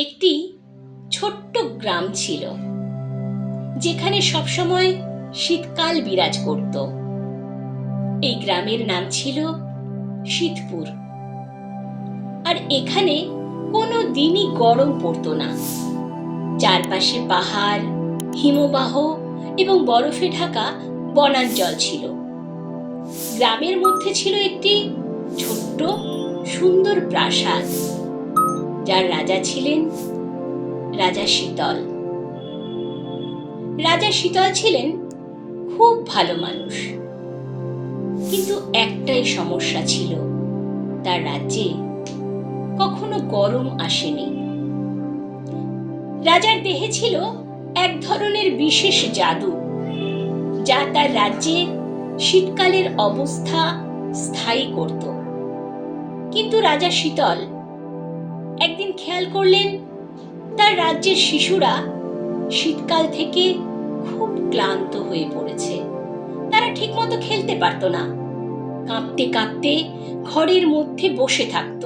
একটি ছোট্ট গ্রাম ছিল, যেখানে সবসময় শীতকাল বিরাজ করত। এই গ্রামের নাম ছিল শীতপুর। আর এখানে কোনো দিনই গরম পড়তো না। চারপাশে পাহাড়, হিমবাহ এবং বরফে ঢাকা বনাঞ্চল ছিল। গ্রামের মধ্যে ছিল একটি ছোট্ট সুন্দর প্রাসাদ, যার রাজা ছিলেন রাজা শীতল। রাজা শীতল ছিলেন খুব ভালো মানুষ, কিন্তু একটাই সমস্যা ছিল, তার রাজ্যে কখনো গরম আসেনি। রাজার দেহে ছিল এক ধরনের বিশেষ জাদু, যা তার রাজ্যে শীতকালের অবস্থা স্থায়ী করত। কিন্তু রাজা শীতল একদিন খেয়াল করলেন, তার রাজ্যের শিশুরা শীতকাল থেকে খুব ক্লান্ত হয়ে পড়েছে। তারা ঠিকমতো খেলতে পারত না, কাঁপতে কাঁপতে ঘরের মধ্যে বসে থাকত।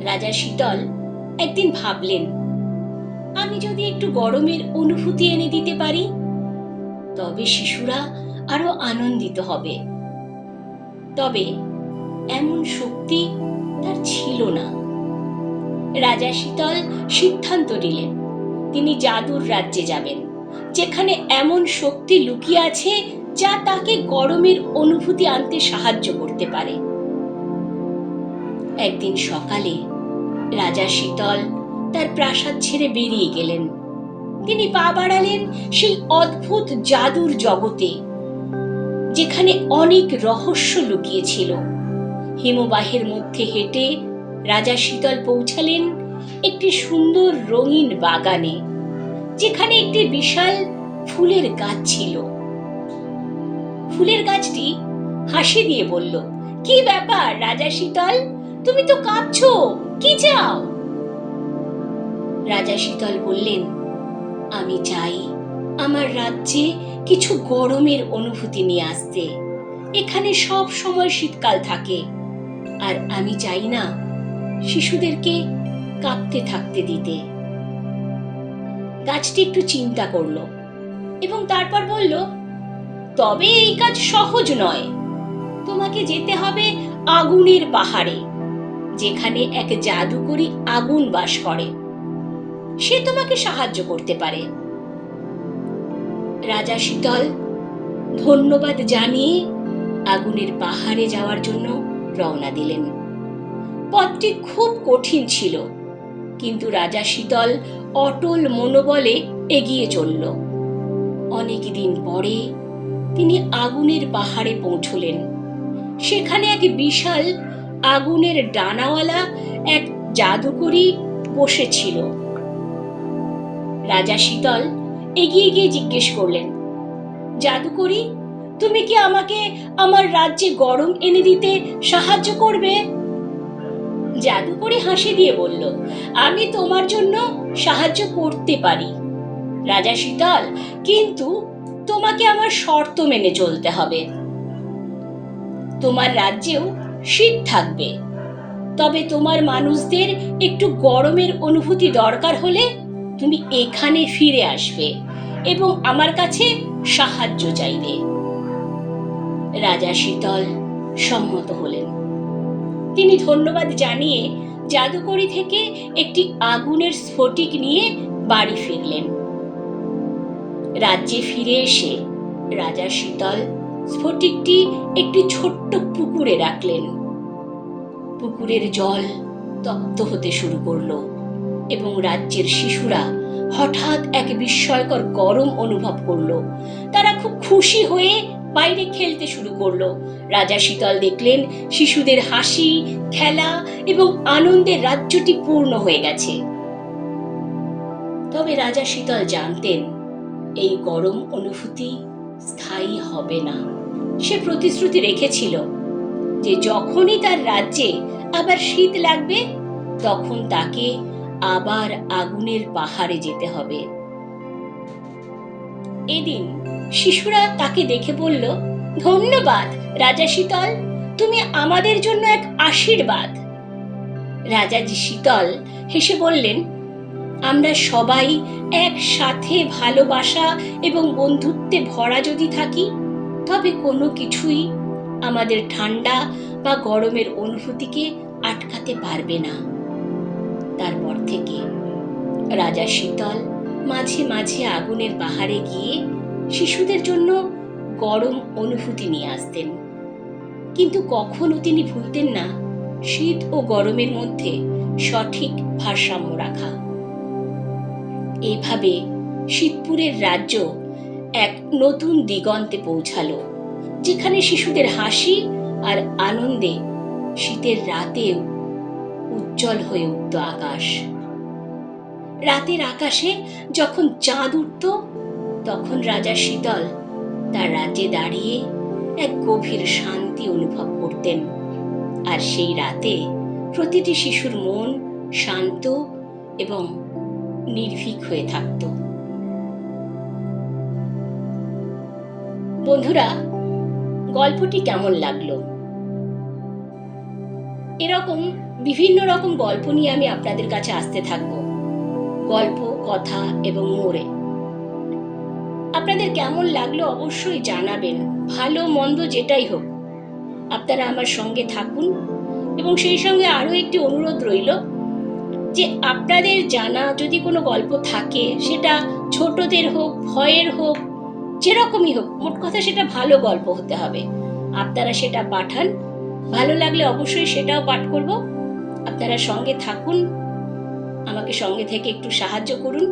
রাজা শীতল একদিন ভাবলেন, আমি যদি একটু গরমের অনুভূতি এনে দিতে পারি, তবে শিশুরা আরো আনন্দিত হবে। তবে এমন শক্তি তার ছিল না। রাজা শীতল সিদ্ধান্ত নিলেন, তিনি জাদুর রাজ্যে যাবেন, যেখানে এমন শক্তি লুকিয়ে আছে যা তাকে গরমের অনুভূতি আনতে সাহায্য করতে পারে। একদিন সকালে রাজা শীতল তার প্রাসাদ ছেড়ে বেরিয়ে গেলেন। তিনি পা বাড়ালেন সেই অদ্ভুত জাদুর জগতে, যেখানে অনেক রহস্য লুকিয়ে ছিল। হিমবাহের মধ্যে হেঁটে রাজা শীতল পৌঁছালেন একটি সুন্দর রঙিন বাগানে, যেখানে একটি বিশাল ফুলের গাছ ছিল। ফুলের গাছটি হাসি দিয়ে বলল, কি ব্যাপার রাজা শীতল, তুমি তো কাঁপছো, কি চাও? রাজা শীতল বললেন, আমি চাই আমার রাজ্যে কিছু গরমের অনুভূতি নিয়ে আসতে। এখানে সব সময় শীতকাল থাকে, আর আমি চাই না শিশুদেরকে কাঁপতে থাকতে দিতে। গাছটি একটু চিন্তা করলো এবং তারপর বলল, তবে এই কাজ সহজ নয়। তোমাকে যেতে হবে আগুনের পাহাড়ে, যেখানে এক জাদুকরী আগুন বাস করে। সে তোমাকে সাহায্য করতে পারে। রাজা শীতল ধন্যবাদ জানিয়ে আগুনের পাহাড়ে যাওয়ার জন্য রওনা দিলেন। পথটি খুব কঠিন ছিল, কিন্তু রাজা শীতল অটল মনোবলে এগিয়ে চলল। অনেক দিন পরে তিনি আগুনের পাহাড়ে পৌঁছলেন। সেখানে এক বিশাল আগুনের ডানাওয়ালা এক জাদুকরী বসেছিল। রাজা শীতল এগিয়ে গিয়ে জিজ্ঞেস করলেন, জাদুকরী, তুমি কি আমাকে আমার রাজ্যে গরম এনে দিতে সাহায্য করবে? জাদুকরী হাসি দিয়ে বলল, আমি তোমার জন্য সাহায্য করতে পারি রাজা শীতল, কিন্তু তোমাকে আমার শর্ত মেনে চলতে হবে। তোমার রাজ্যেও শীত থাকবে, তবে তোমার মানুষদের একটু গরমের অনুভূতি দরকার হলে তুমি এখানে ফিরে আসবে এবং আমার কাছে সাহায্য চাইবে। রাজা শীতল সম্মত হলেন। তিনি ধন্যবাদ জানিয়ে জাদুকরী থেকে একটি আগুনের স্ফটিক নিয়ে বাড়ি ফিরলেন। রাজ্যে ফিরে এসে রাজা শীতল স্ফটিকটি একটি ছোট্ট পুকুরে রাখলেন। পুকুরের জল তপ্ত হতে শুরু করলো এবং রাজ্যের শিশুরা হঠাৎ এক বিস্ময়কর গরম অনুভব করলো। তারা খুব খুশি হয়ে বাইরে খেলতে শুরু করলো। রাজা শীতল দেখলেন শিশুদের হাসি, খেলা এবং আনন্দের রাজ্যটি পূর্ণ হয়ে গেছে। তবে রাজা শীতল জানতেন, এই গরম অনুভূতি স্থায়ী হবে না। সে প্রতিশ্রুতি রেখেছিল যে যখনই তার রাজ্যে আবার শীত লাগবে, তখন তাকে আবার আগুনের পাহাড়ে যেতে হবে। এদিন শিশুরা তাকে দেখে বলল, ধন্যবাদ রাজা শীতল, তুমি আমাদের জন্য এক আশীর্বাদ। রাজাজি শীতল হেসে বললেন, আমরা সবাই একসাথে ভালোবাসা এবং বন্ধুত্বে ভরা যদি থাকি, তবে কোনো কিছুই আমাদের ঠান্ডা বা গরমের অনুভূতিকে আটকাতে পারবে না। তারপর থেকে রাজা শীতল মাঝে মাঝে আগুনের পাহাড়ে গিয়ে শিশুদের জন্য গরম অনুভূতি নিয়ে আসতেন, কিন্তু কখনো তিনি ভুলতেন না শীত ও গরমের মধ্যে সঠিক ভারসাম্য রাখা। এভাবে শীতপুরের রাজ্য এক নতুন দিগন্তে পৌঁছালো, যেখানে শিশুদের হাসি আর আনন্দে শীতের রাতেও উজ্জ্বল হয়ে উঠত আকাশ। রাতের আকাশে যখন চাঁদ উঠত, তখন রাজা শীতল তার রাজ্যে দাঁড়িয়ে এক গভীর শান্তি অনুভব করতেন। আর সেই রাতে প্রতিটি শিশুর মন শান্ত এবং নির্ভীক হয়ে থাকত। বন্ধুরা, গল্পটি কেমন লাগলো? এরকম বিভিন্ন রকম গল্প নিয়ে আমি আপনাদের কাছে আসতে থাকবো, গল্প, কথা এবং মোড়ে। আপনাদের কেমন লাগলো অবশ্যই জানাবেন। ভালো মন্দ যেটাই হোক, আপনারা আমার সঙ্গে থাকুন। এবং সেই সঙ্গে আরো একটি অনুরোধ রইল যে আপনাদের জানা যদি কোনো গল্প থাকে, সেটা ছোটদের হোক, ভয়ের হোক, যেরকমই হোক, মোট কথা সেটা ভালো গল্প হতে হবে। আপনারা সেটা পাঠান, ভালো লাগলে অবশ্যই সেটাও পাঠ করব। আপনারা সঙ্গে থাকুন, আমাকে সঙ্গে থেকে একটু সাহায্য করুন।